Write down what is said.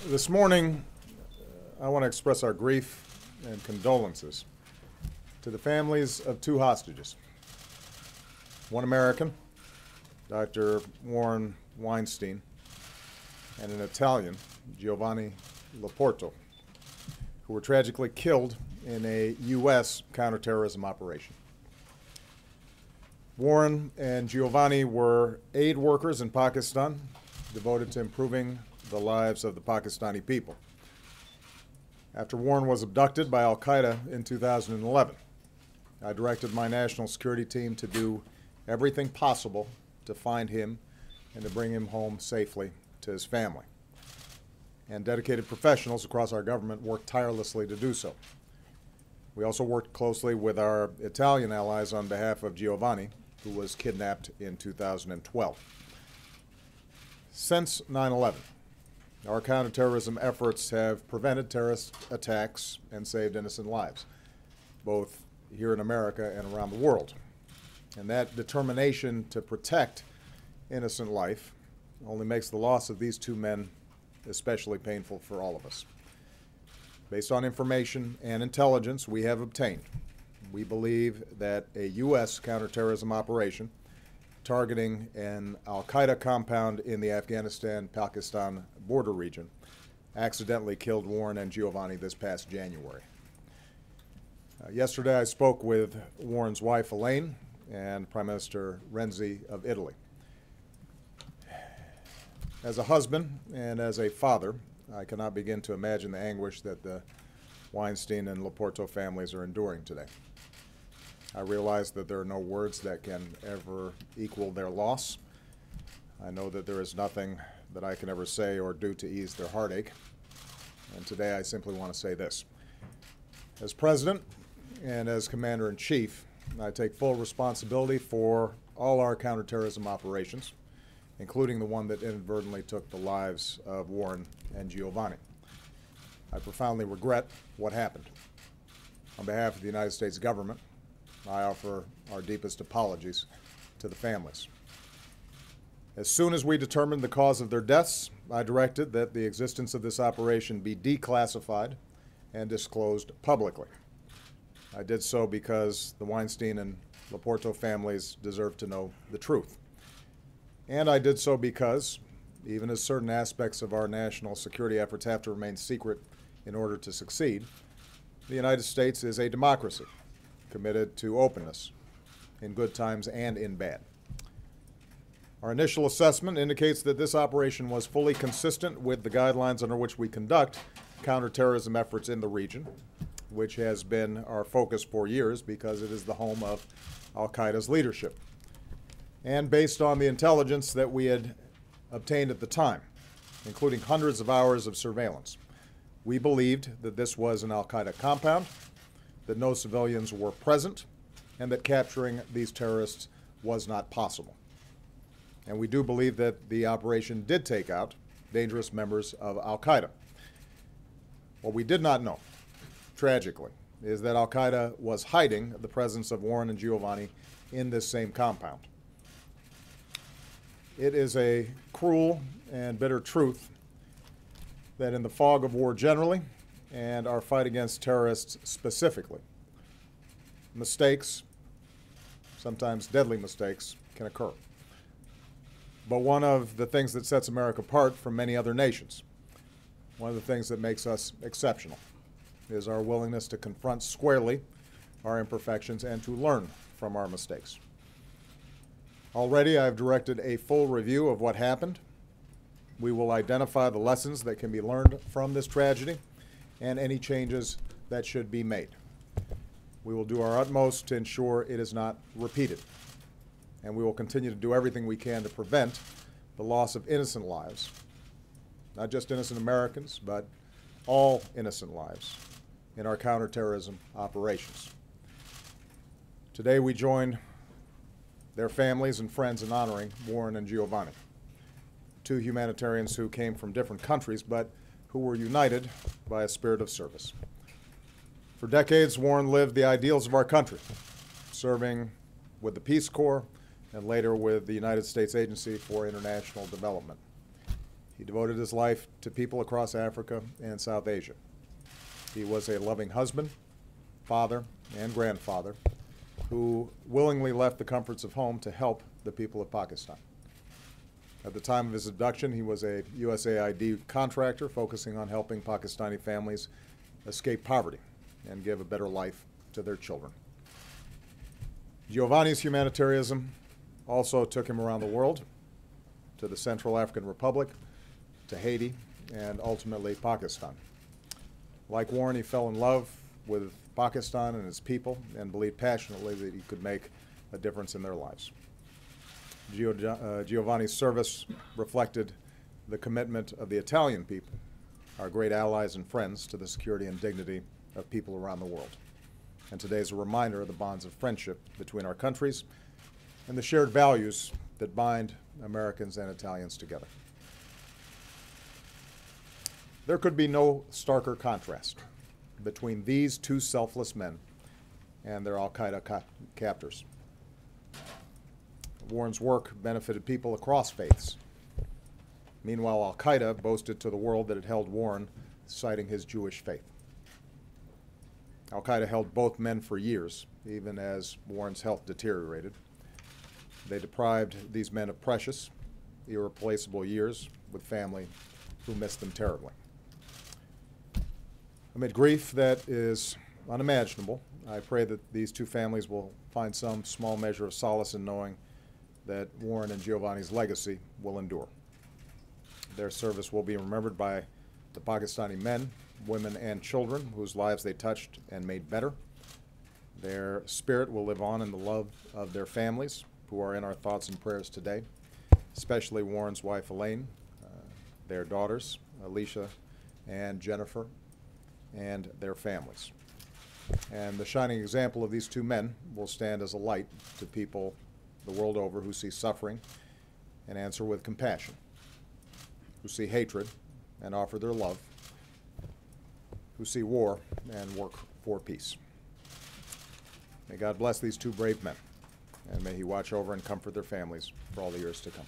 This morning, I want to express our grief and condolences to the families of two hostages. One American, Dr. Warren Weinstein, and an Italian, Giovanni Porto, who were tragically killed in a U.S. counterterrorism operation. Warren and Giovanni were aid workers in Pakistan, devoted to improving the lives of the Pakistani people. After Warren was abducted by al-Qaeda in 2011, I directed my national security team to do everything possible to find him and to bring him home safely to his family. And dedicated professionals across our government worked tirelessly to do so. We also worked closely with our Italian allies on behalf of Giovanni, who was kidnapped in 2012. Since 9/11, our counterterrorism efforts have prevented terrorist attacks and saved innocent lives, both here in America and around the world. And that determination to protect innocent life only makes the loss of these two men especially painful for all of us. Based on information and intelligence we have obtained, we believe that a U.S. counterterrorism operation targeting an al-Qaeda compound in the Afghanistan-Pakistan border region accidentally killed Warren and Giovanni this past January. Yesterday I spoke with Warren's wife, Elaine, and Prime Minister Renzi of Italy. As a husband and as a father, I cannot begin to imagine the anguish that the Weinstein and Porto families are enduring today. I realize that there are no words that can ever equal their loss. I know that there is nothing that I can ever say or do to ease their heartache. And today I simply want to say this. As President and as Commander-in-Chief, I take full responsibility for all our counterterrorism operations, including the one that inadvertently took the lives of Warren and Giovanni. I profoundly regret what happened. On behalf of the United States government, I offer our deepest apologies to the families. As soon as we determined the cause of their deaths, I directed that the existence of this operation be declassified and disclosed publicly. I did so because the Weinstein and Porto families deserve to know the truth. And I did so because, even as certain aspects of our national security efforts have to remain secret in order to succeed, the United States is a democracy committed to openness in good times and in bad. Our initial assessment indicates that this operation was fully consistent with the guidelines under which we conduct counterterrorism efforts in the region, which has been our focus for years because it is the home of al-Qaeda's leadership. And based on the intelligence that we had obtained at the time, including hundreds of hours of surveillance, we believed that this was an al-Qaeda compound, that no civilians were present, and that capturing these terrorists was not possible. And we do believe that the operation did take out dangerous members of al-Qaeda. What we did not know, tragically, is that al-Qaeda was hiding the presence of Warren and Giovanni in this same compound. It is a cruel and bitter truth that in the fog of war generally, and our fight against terrorists specifically, mistakes, sometimes deadly mistakes, can occur. But one of the things that sets America apart from many other nations, one of the things that makes us exceptional, is our willingness to confront squarely our imperfections and to learn from our mistakes. Already I've directed a full review of what happened. We will identify the lessons that can be learned from this tragedy and any changes that should be made. We will do our utmost to ensure it is not repeated. And we will continue to do everything we can to prevent the loss of innocent lives, not just innocent Americans, but all innocent lives in our counterterrorism operations. Today we join their families and friends in honoring Warren and Giovanni, two humanitarians who came from different countries but who were united by a spirit of service. For decades, Warren lived the ideals of our country, serving with the Peace Corps and later with the United States Agency for International Development. He devoted his life to people across Africa and South Asia. He was a loving husband, father, and grandfather who willingly left the comforts of home to help the people of Pakistan. At the time of his abduction, he was a USAID contractor focusing on helping Pakistani families escape poverty and give a better life to their children. Giovanni's humanitarianism also took him around the world, to the Central African Republic, to Haiti, and ultimately Pakistan. Like Warren, he fell in love with Pakistan and its people and believed passionately that he could make a difference in their lives. Giovanni's service reflected the commitment of the Italian people, our great allies and friends, to the security and dignity of people around the world. And today is a reminder of the bonds of friendship between our countries and the shared values that bind Americans and Italians together. There could be no starker contrast between these two selfless men and their al-Qaeda captors. Warren's work benefited people across faiths. Meanwhile, al-Qaeda boasted to the world that it held Warren, citing his Jewish faith. Al-Qaeda held both men for years, even as Warren's health deteriorated. They deprived these men of precious, irreplaceable years with family who missed them terribly. Amid grief that is unimaginable, I pray that these two families will find some small measure of solace in knowing that Warren and Giovanni's legacy will endure. Their service will be remembered by the Pakistani men, women, and children whose lives they touched and made better. Their spirit will live on in the love of their families, who are in our thoughts and prayers today, especially Warren's wife, Elaine, their daughters, Alicia and Jennifer, and their families. And the shining example of these two men will stand as a light to people the world over who see suffering and answer with compassion, who see hatred and offer their love, who see war and work for peace. May God bless these two brave men, and may He watch over and comfort their families for all the years to come.